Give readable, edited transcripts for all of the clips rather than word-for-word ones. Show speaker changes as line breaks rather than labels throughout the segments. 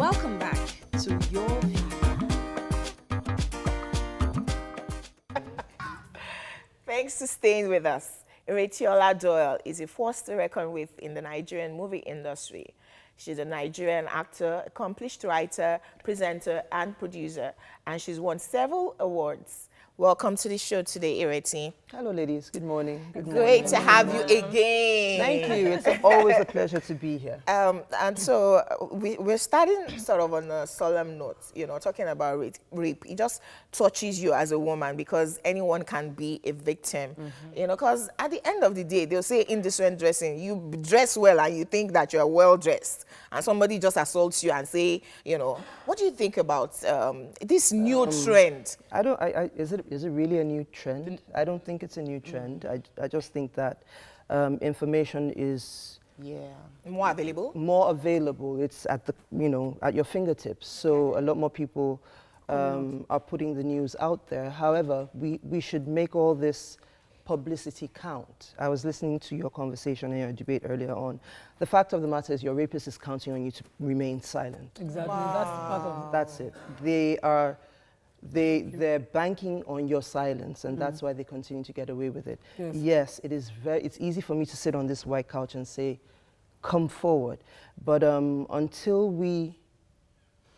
Welcome back to Your View.
Thanks for staying with us. Ireti Doyle is a force to reckon with in the Nigerian movie industry. She's a Nigerian actor, accomplished writer, presenter, and producer, and she's won several awards. Welcome to the show today, Ireti.
Hello, ladies. Good morning. Good
Great to have you again.
Thank you. It's always a pleasure to be here.
And so we're starting sort of on a solemn note, you know, talking about rape. It just touches you as a woman because anyone can be a victim, you know, because at the end of the day, they'll say indecent dressing. You dress well and you think that you're well dressed, and somebody just assaults you and say, you know, what do you think about this new trend?
Is it really a new trend? I don't think it's a new trend. I just think that information is
More available.
more available. It's at at your fingertips. So a lot more people are putting the news out there. However, we should make all this publicity count. I was listening to your conversation and your debate earlier on. The fact of the matter is your rapist is counting on you to remain silent.
Exactly. That's part of
That's it. They're banking on your silence, and that's why they continue to get away with it. Yes, it's easy for me to sit on this white couch and say, come forward. But until we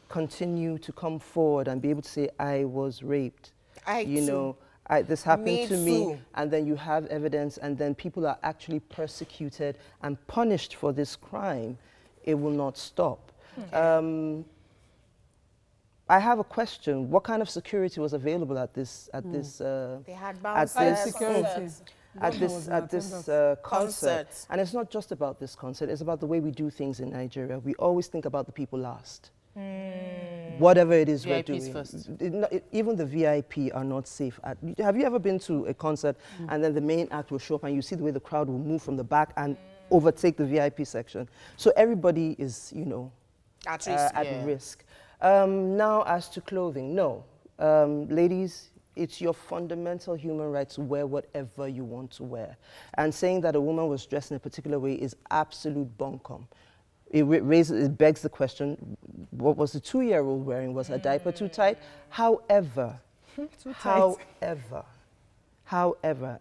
continue to come forward and be able to say, I was raped, this happened to me, and then you have evidence, and then people are actually persecuted and punished for this crime, it will not stop. I have a question. What kind of security was available at this?
They had
concert? And it's not just about this concert. It's about the way we do things in Nigeria. We always think about the people last. Whatever it is we're doing.
first.
Even the VIP are not safe. Have you ever been to a concert and then the main act will show up and you see the way the crowd will move from the back and overtake the VIP section? So everybody is, at risk. Now, as to clothing, no. Ladies, it's your fundamental human right to wear whatever you want to wear. And saying that a woman was dressed in a particular way is absolute bunkum. It begs the question, what was the 2-year-old wearing? Was her diaper too tight? However,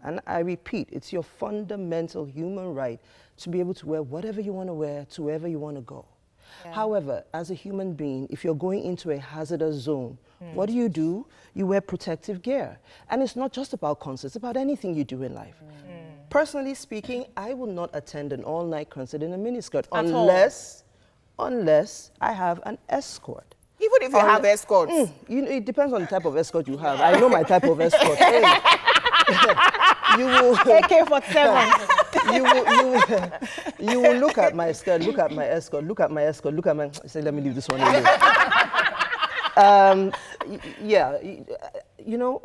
and I repeat, it's your fundamental human right to be able to wear whatever you want to wear to wherever you want to go. However, as a human being, if you're going into a hazardous zone, what do? You wear protective gear. And it's not just about concerts, it's about anything you do in life. Personally speaking, I will not attend an all-night concert in a miniskirt unless I have an escort.
Even if you have escorts?
It depends on the type of escort you have. I know my type of escort. You will
AK-47.
You will look at my skirt, look at my escort, look at my escort, look at my. Say, let me leave this one alone.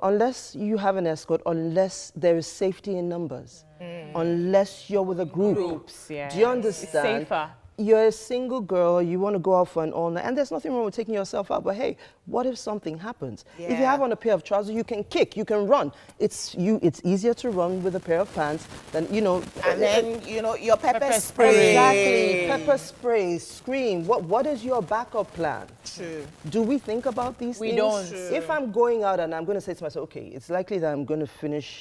Unless you have an escort, unless there is safety in numbers, unless you're with a group.
Groups, yeah.
Do you understand?
It's safer.
You're a single girl, you want to go out for an all-night, and there's nothing wrong with taking yourself out, but hey, what if something happens? If you have on a pair of trousers, you can kick, you can run. It's easier to run with a pair of pants than,
And then, your pepper spray.
Exactly, pepper spray, scream. What is your backup plan?
True.
Do we think about these things?
We don't.
True.
If I'm going out and I'm going to say to myself, okay, it's likely that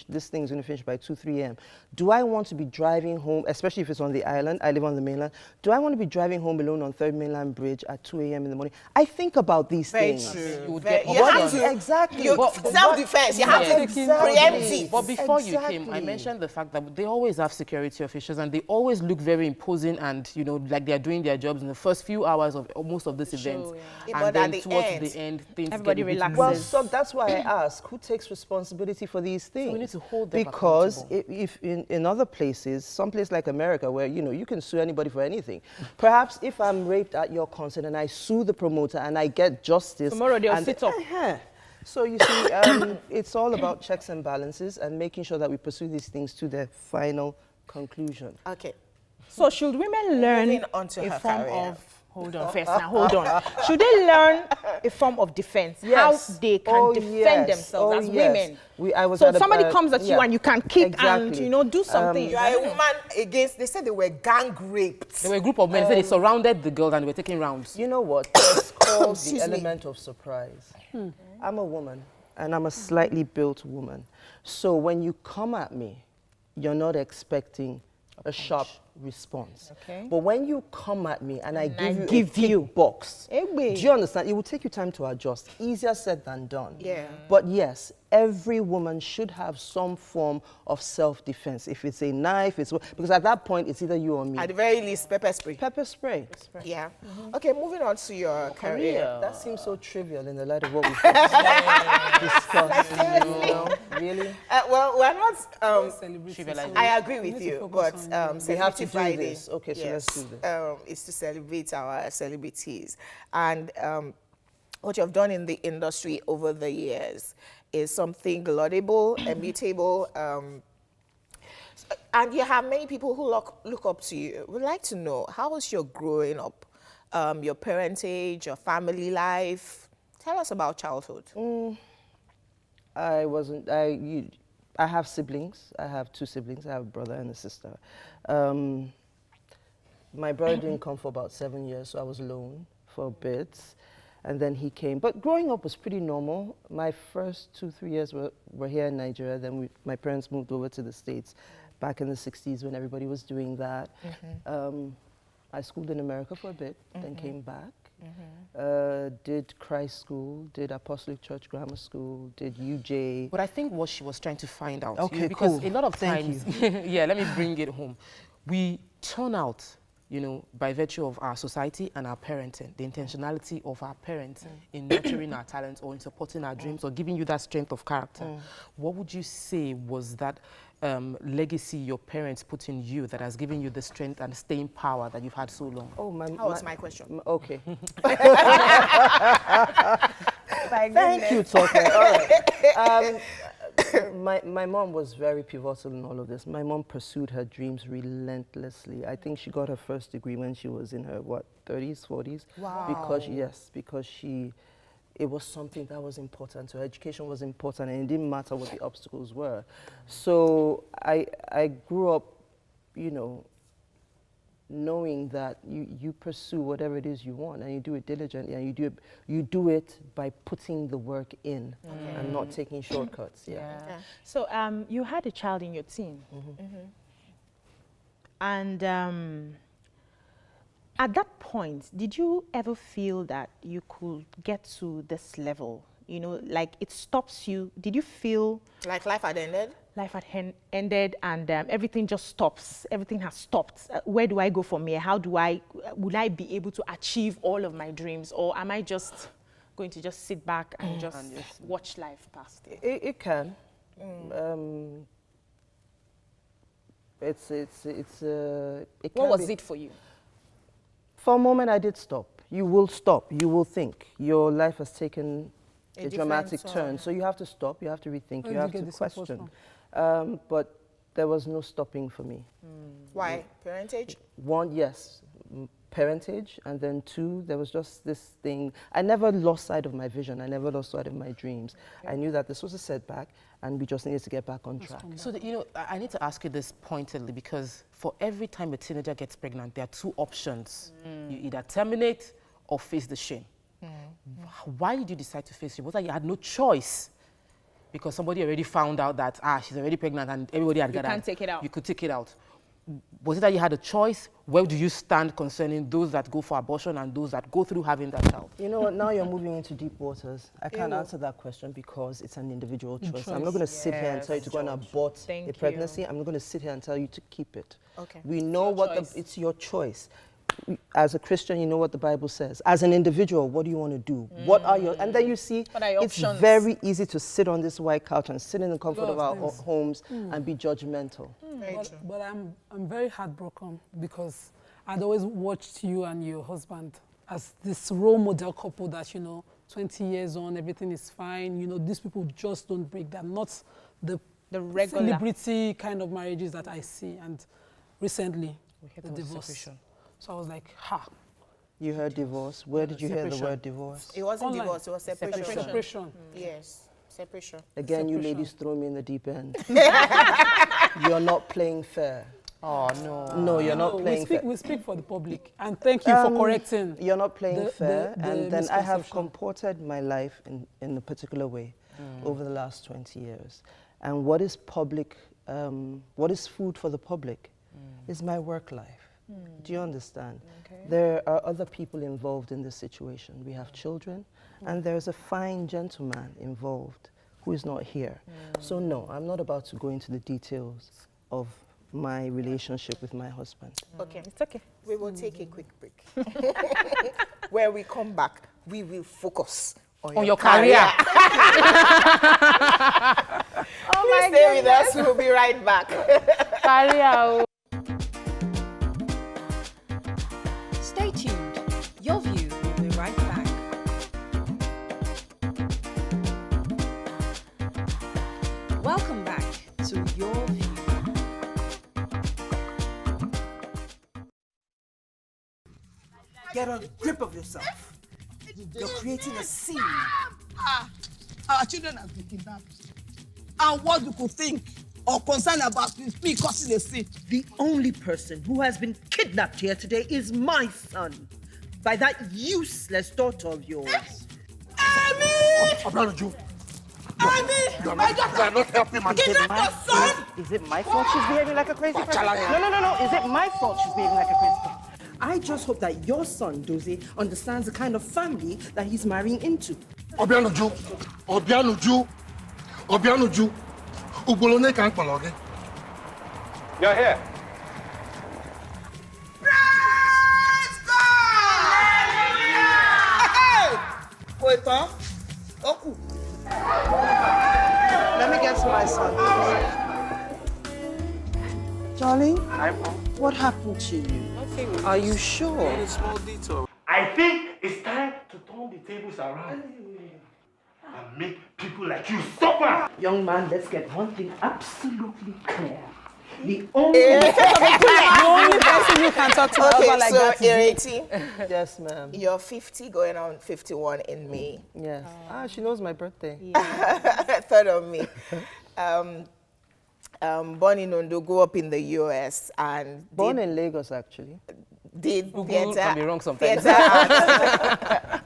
this thing's going to finish by 2, 3 a.m. Do I want to be driving home, especially if it's on the island, I live on the mainland, do I want to be driving home alone on 3rd Mainland Bridge at 2 a.m. in the morning? I think about these things.
Very true.
You would get
You have to,
Exactly.
self-defense, you have to preempt it.
But before you came, I
Exactly.
mentioned the fact that they always have security officials and they always look very imposing and, like they're doing their jobs in the first few hours of most of this event.
Yeah,
And
but
then
at the
towards
end,
the end, things
everybody
get a bit
relaxes.
Well,
more-
so that's why I ask, who takes responsibility for these things?
we need to hold them
Because
accountable.
if in other places, some place like America where, you can sue anybody for anything. Perhaps if I'm raped at your concert and I sue the promoter and I get justice.
Tomorrow they'll
and-
sit up.
So you see, it's all about checks and balances and making sure that we pursue these things to their final conclusion.
Okay.
So should women learn
Moving on to
a
her
form
career.
of Hold on first now, hold on. Should they learn a form of defense?
Yes.
How they can defend themselves as women? So somebody comes at you and you can kick and, you know, do something.
You are a woman against, they said they were gang raped.
There were a group of men, they surrounded the girls and they were taking rounds.
You know what? It's called the element of surprise. I'm a woman, and I'm a slightly built woman. So when you come at me, you're not expecting a sharp response.
Okay.
But when you come at me and I give you a box, do you understand? It will take you time to adjust. Easier said than done.
Yeah.
But yes, every woman should have some form of self-defense. If it's a knife, because at that point, it's either you or me.
At the very least, pepper spray.
Pepper spray.
Yeah. Okay, moving on to your career.
That seems so trivial in the light of what we've discussed. You know? Really?
Well, we're not
Trivializing.
I agree with you, but
we have to do
Friday,
this. Okay, so let's do this.
Is to celebrate our celebrities. And what you've done in the industry over the years is something laudable, immutable, and you have many people who look up to you. We'd like to know, how was your growing up, your parentage, your family life? Tell us about childhood.
I have siblings. I have 2 siblings. I have a brother and a sister. My brother didn't come for about 7 years, so I was alone for a bit. And then he came. But growing up was pretty normal. My first 2-3 years were here in Nigeria. Then my parents moved over to the States back in the 60s when everybody was doing that. I schooled in America for a bit, then came back. Did Christ School, did Apostolic Church Grammar School, did UJ.
But I think what she was trying to find out,
okay,
because
cool.
a lot of
Thank
times,
you.
yeah, let me bring it home. We turn out, you know, by virtue of our society and our parenting, the intentionality of our parents in nurturing our talents or in supporting our dreams or giving you that strength of character. What would you say was that legacy your parents put in you that has given you the strength and staying power that you've had so long?
Oh,
That was my question.
Okay.
Thank
you, Toke. All right. My mom was very pivotal in all of this. My mom pursued her dreams relentlessly. I think she got her first degree when she was in her, 30s, 40s?
Wow.
Because it was something that was important to her. Education was important, and it didn't matter what the obstacles were. So I grew up, you know, knowing that you pursue whatever it is you want, and you do it diligently, and you do it by putting the work in and not taking shortcuts.
So you had a child in your team, and at that point, did you ever feel that you could get to this level? You know, like it stops you. Did you feel
like life had ended?
Life had ended and everything just stops. Everything has stopped. Where do I go from here? Would I be able to achieve all of my dreams, or am I just going to just sit back and just watch life pass?
It can.
What was it for you?
For a moment, I did stop. You will stop. You will think. Your life has taken a dramatic turn. So you have to stop. You have to rethink. You have to question. But there was no stopping for me.
Why? Parentage?
1, yes, parentage. And then 2, there was just this thing. I never lost sight of my vision. I never lost sight of my dreams. I knew that this was a setback, and we just needed to get back on track.
So, you know, I need to ask you this pointedly, because for every time a teenager gets pregnant, there are 2 options. You either terminate or face the shame. Why did you decide to face it? Was that you had no choice? Because somebody already found out that, she's already pregnant and everybody had gathered.
You can't take it out.
You could take it out. Was it that you had a choice? Where do you stand concerning those that go for abortion and those that go through having that child?
You know what, now you're moving into deep waters. I can't answer that question because it's an individual choice. I'm not going to sit here and tell you to go and abort a pregnancy. I'm not going to sit here and tell you to keep it.
Okay.
We know it's your choice. As a Christian, you know what the Bible says. As an individual, what do you want to do? What are your, and then you see, it's very easy to sit on this white couch and sit in the comfort of our homes and be judgmental.
But I'm very heartbroken because I'd always watched you and your husband as this role model couple that, you know, 20 years on, everything is fine. You know, these people just don't break. They're not the regular celebrity kind of marriages that I see. And recently, the divorce. So I was like,
You heard divorce. Where did you hear the word divorce?
It wasn't
Online.
divorce, it was separation.
Separation.
Yes, separation.
Again, you
Separation.
ladies throw me in the deep end. You're not playing fair.
Oh, no.
No, you're not
No,
playing fair.
we speak for the public. And thank you for correcting.
You're not playing
the-
fair.
the
And then I have
misconception.
comported my life in a particular way over the last 20 years. And what is public, what is food for the public is my work life. Do you understand?
Okay.
There are other people involved in this situation. We have children, and there's a fine gentleman involved who is not here. So no, I'm not about to go into the details of my relationship with my husband.
Okay,
It's okay.
we will take a quick break. Where we come back, we will focus on
your career.
Please stay with us, we'll be right back.
Career.
Stay tuned. Your View will be right back. Welcome back to Your View.
Get a grip of yourself. You're creating a scene.
Our children have been kidnapped. And what you could think or concern about is me causing a scene.
The only person who has been kidnapped here today is my son by that useless daughter of yours.
Amy! Amy! My daughter!
You are not helping my
Kidnap your son!
Is it my fault she's behaving like a crazy person? No. Is it my fault she's behaving like a crazy person?
I just hope that your son, Dozie, understands the kind of family that he's marrying into.
Obianuju, Ugbolone can't follow again.
You're here.
Praise God! Hey! Wait, Oku.
Let me get to my son. Darling, what happened to you? Are you sure?
I think it's time to turn the tables around and make people like you suffer.
Young man, let's get one thing absolutely clear. The only
The only person you can talk to
Okay,
about like
so
that is
Ireti,
Yes, ma'am.
you're 50 going on 51 in May.
Yes. She knows my birthday.
Third of May. Born in Ondo, grew up in the US and
Born in Lagos, actually.
did
Google
theater.
can be wrong sometimes.
Theater arts.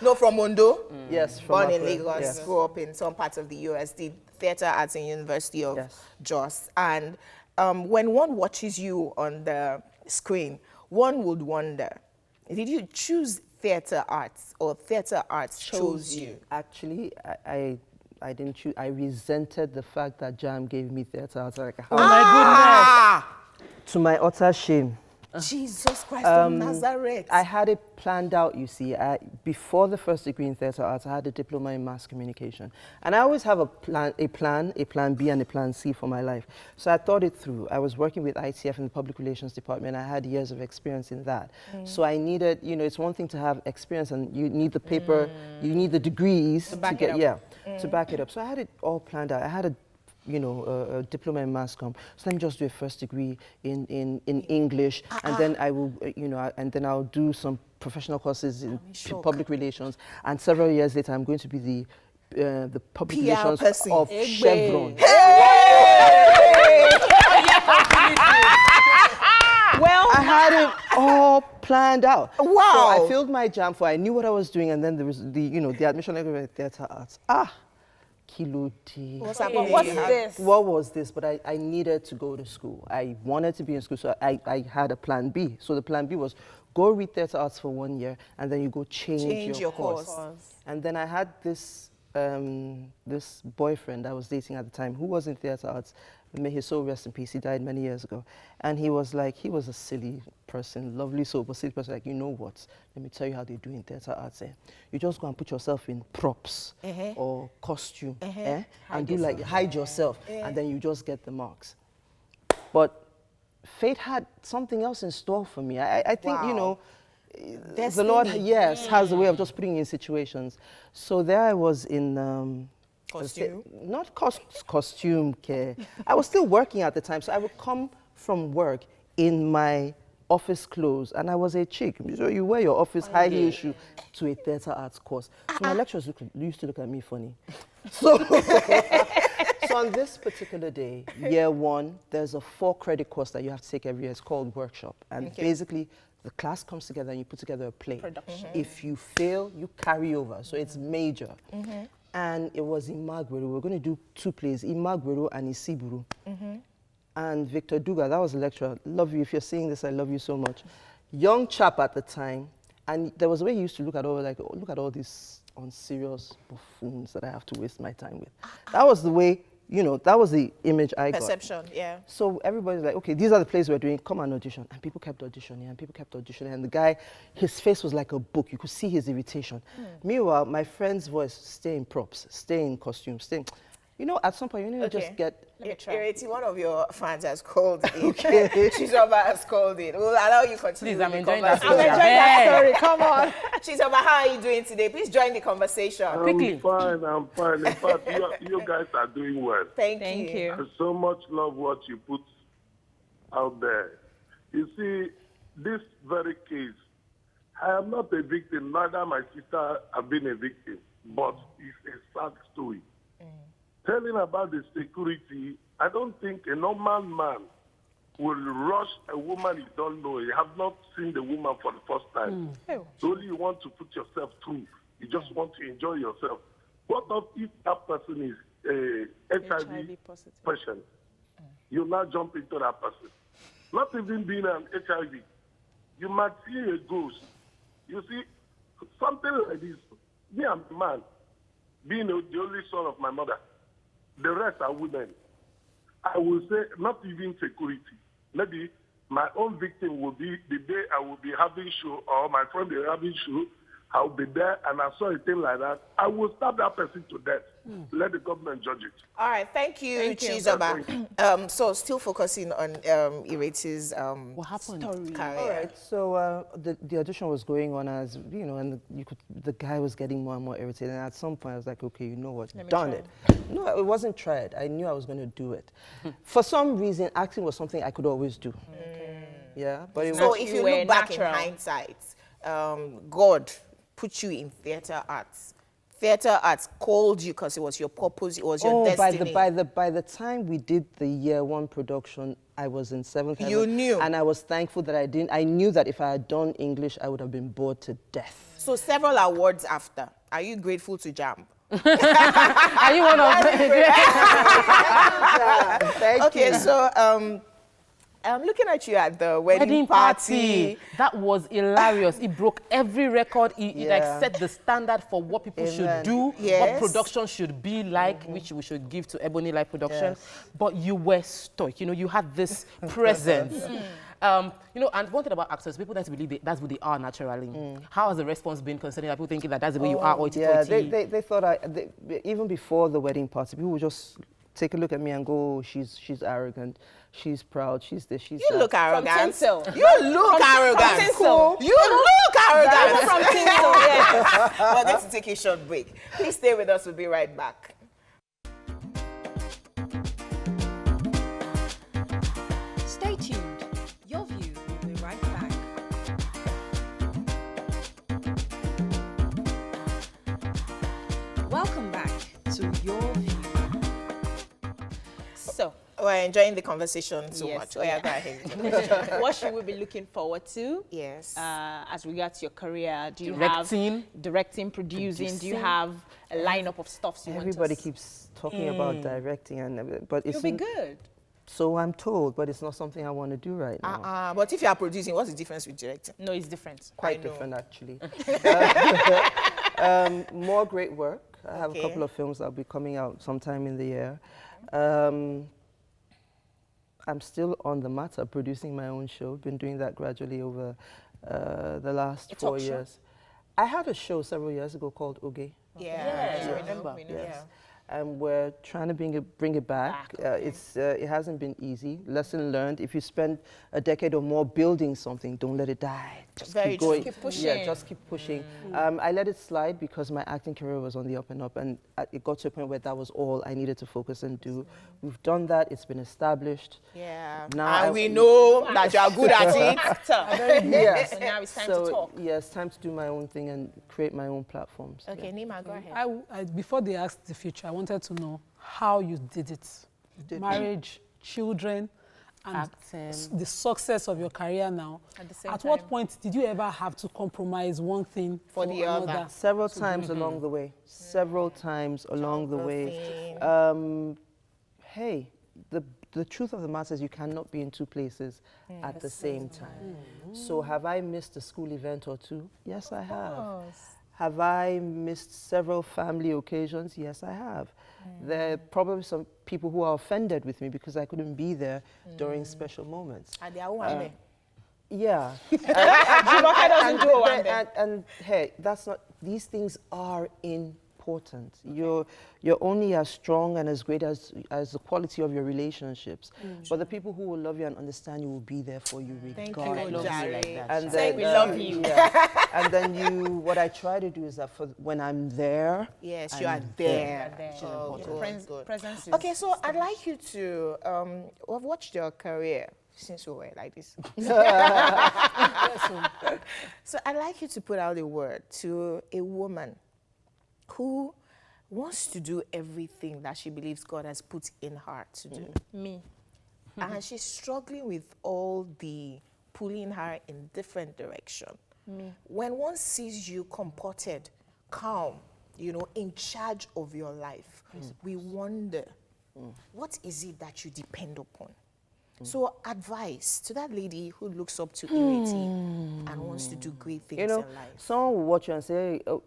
No, from Ondo.
Yes, from
Born in
Akure,
Lagos,
yes.
grew up in some parts of the US, did theater arts in University of
Yes.
Jos. And when one watches you on the screen, one would wonder, did you choose theater arts or theater arts chose you?
Actually, I didn't choose. I resented the fact that JAM gave me theater. I was like,
Oh my
to my utter shame.
Jesus Christ of Nazareth.
I had it planned out, you see. Before the first degree in theatre arts, I had a diploma in mass communication. And I always have a plan B, and a plan C for my life. So I thought it through. I was working with ITF in the public relations department. I had years of experience in that. So I needed, it's one thing to have experience, and you need the paper, you need the degrees to
back it
get,
up.
to back it up. So I had it all planned out. I had a diploma in mass comm. So let me just do a first degree in English, and then I will, and then I'll do some professional courses in public relations. And several years later, I'm going to be the public
PR
relations
person.
of Chevron.
Well,
I had it all planned out.
Wow.
So I filled my JAM for. I knew what I was doing, and then there was the admission level at theatre arts. Kilo D.
what's this?
What was this? But I needed to go to school. I wanted to be in school, so I had a plan B. So the plan B was go read theatre arts for 1 year, and then you go change your course. And then I had this this boyfriend I was dating at the time who was in theatre arts. May his soul rest in peace. He died many years ago. And he was like, he was a silly person, lovely soul, but silly person. Like, you know what? Let me tell you how they do in theatre arts. You just go and put yourself in props or costume, and do like hide yourself, and then you just get the marks. But fate had something else in store for me. I think, the Lord, has a way of just putting you in situations. So there I was in
Costume?
Not costume care. I was still working at the time, so I would come from work in my office clothes, and I was a chick. So you wear your office high heel shoe to a theatre arts course. So my lecturers used to look at me funny. So, so on this particular day, year 1, there's a 4-credit course that you have to take every year. It's called workshop. And basically, the class comes together and you put together a play.
Production.
If you fail, you carry over. So it's major. And it was Imagwero. We were going to do 2 plays, Imagwero and Isiburu. And Victor Duga, that was the lecturer. Love you. If you're seeing this, I love you so much. Young chap at the time. And there was a way he used to look at all, like, look at all these unserious buffoons that I have to waste my time with. That was the way, you know, that was the image I got.
Perception, yeah.
So everybody's like, okay, these are the plays we're doing, come and audition. And people kept auditioning, and people kept auditioning. And the guy, his face was like a book. You could see his irritation. Meanwhile, my friend's voice, stay in props, stay in costume, stay in... You know, at some point, you need to just get...
Ireti, one of your fans has called in. Chizoba has called in. We'll allow you to continue.
Please, I'm
the
enjoying that
conversation.
story.
I'm enjoying that story. Come on. Chizoba, how are you doing today? Please join the conversation.
Quickly.
I'm fine. In fact, you guys are doing well.
Thank
you.
I so much love what you put out there. You see, this very case, I am not a victim, neither my sister have been a victim, but it's a sad story. Telling about the security, I don't think a normal man will rush a woman you don't know. You have not seen the woman for the first time. So only you want to put yourself through. You just want to enjoy yourself. What if that person is a HIV patient? You now jump into that person. Not even being an HIV. You might see a ghost. You see, something like this. Me, I'm a man, being the only son of my mother. The rest are women. I will say not even security. Maybe my own victim will be the day I will be having show, or my friend will be having show, I'll be there and I saw a thing like that. I will stab that person to death. Let the government judge it.
All right, thank you, Chizoba. So still focusing on Ireti's
What happened?
career.
All right, so the audition was going on as, you know, and the guy was getting more and more irritated. And at some point, I was like, okay, you know what, done it. No, it wasn't tried. I knew I was going to do it. For some reason, acting was something I could always do. Yeah, but it
So
was,
if you look back in hindsight, God put you in theater arts. Theater arts called you because it was your purpose, it was your destiny.
By the time we did the year 1 production, I was in 7th heaven.
You knew.
And I was thankful that I didn't. I knew that if I had done English, I would have been bored to death.
So several awards after, are you grateful to Jam?
Are you one of them?
Okay, so I'm looking at you at the wedding party.
That was hilarious. It broke every record. It like set the standard for what people should do, what production should be like, which we should give to Ebony Life Production. But you were stoic. You know, you had this presence. You know, and one thing about actors, people tend to believe that's what they are naturally. How has the response been concerning that? People thinking that that's the way you are?
They thought even before the wedding party, people would just take a look at me and go, oh, she's arrogant, she's proud, she's this, she's that.
You look arrogant.
You
look arrogant.
Cool.
You look arrogant.
From Tinsel, yes.
We're going to take a short break. Please stay with us. We'll be right back.
Stay tuned. Your View will be right back. Welcome back to Your View.
So,
we're enjoying the conversation so
Yes,
much.
oh, yeah.
Go ahead.
what should we be looking forward to?
Yes.
As regards your career, do you
Directing.
have directing, producing? Do you have a lineup of stuff you
Everybody
want us?
keeps talking about directing, but it's
You'll be good.
So I'm told, but it's not something I want to do right now.
But if you are producing, what's the difference with directing?
No, it's different.
Quite different, actually. More great work. I have a couple of films that'll be coming out sometime in the year. I'm still on the matter, producing my own show. Been doing that gradually over the last 4 years. I had a show several years ago called Oge.
Yeah,
I remember.
Yes. and we're trying to bring it back. It hasn't been easy. Lesson learned. If you spend a decade or more building something, don't let it die. Just keep going.
Keep pushing.
Yeah, just keep pushing. I let it slide because my acting career was on the up and up, and it got to a point where that was all I needed to focus and do. We've done that. It's been established.
Yeah.
Now
and we know that you are good at it.
Yes.
So now it's time
So,
to talk.
yeah, it's time to do my own thing and create my own platforms.
Okay, Nima, go ahead.
Before they asked the future, I wanted to know how you did it. Marriage, children, and
Acting.
the success of your career now.
At the same
At
time.
what point did you ever have to compromise one thing for
the
another?
other?
Several times along the way. Several times along the way. Hey, the truth of the matter is you cannot be in two places at the same time. So have I missed a school event or two? Yes, I have. Have I missed several family occasions? Yes, I have. There are probably some people who are offended with me because I couldn't be there during special moments.
And they are one
Yeah. And hey, that's not, these things are important. You're only as strong and as great as the quality of your relationships. But the people who will love you and understand you will be there for you regardless.
Thank you,
And
then, we love you.
Yeah. And then what I try to do is that when I'm there,
Yes,
I'm
you are there.
Oh,
Good.
Presence is
Okay, so I'd like you to, I've watched your career since we were like this. So I'd like you to put out a word to a woman who wants to do everything that she believes God has put in her to do.
me.
And she's struggling with all the pulling her in different direction.
Me.
When one sees you comported, calm, in charge of your life, we wonder, what is it that you depend upon? So advice to that lady who looks up to Ireti and wants to do great things in life.
Someone will watch you and say, oh,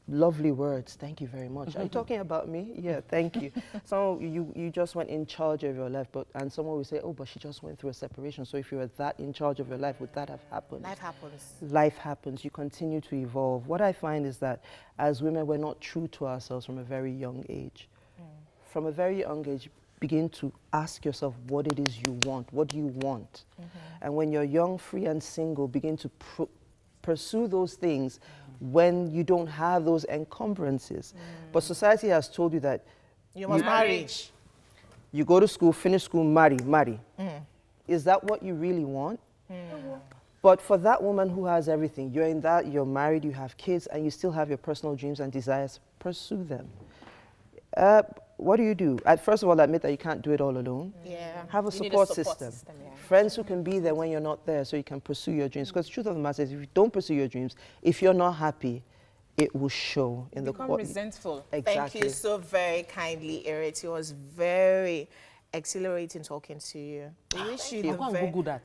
lovely words, thank you very much. Are you talking about me? Yeah, thank you. You just went in charge of your life, and someone will say, oh, but she just went through a separation. So if you were that in charge of your life, would that have happened?
Life happens.
Life happens. You continue to evolve. What I find is that as women, we're not true to ourselves from a very young age. From a very young age, begin to ask yourself what it is you want. What do you want? And when you're young, free, and single, begin to pursue those things when you don't have those encumbrances. But society has told you that
you must marry.
You go to school, finish school, marry. Is that what you really want? But for that woman who has everything, you're married, you have kids, and you still have your personal dreams and desires, pursue them. What do? First of all, admit that you can't do it all alone.
Yeah.
Have a support system. Friends who can be there when you're not there so you can pursue your dreams. Because the truth of the matter is, if you don't pursue your dreams, if you're not happy, it will show in the
become resentful.
Exactly.
Thank you so very kindly, Ireti. It was very exhilarating talking to you. We wish you the very...
Google that.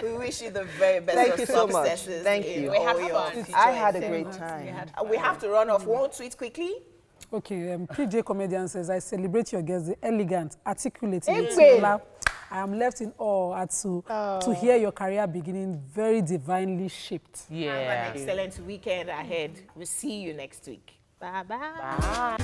We wish you the very best
Thank
of
you so much.
successes.
Thank you.
We had fun.
I had a great time.
We have to run off. One tweet quickly.
Okay, PJ Comedian says, I celebrate your guests, the elegant, articulate,
Hey,
I am left in awe to hear your career beginning very divinely shaped.
Have an excellent weekend ahead. We'll see you next week.
Bye-bye.
Bye.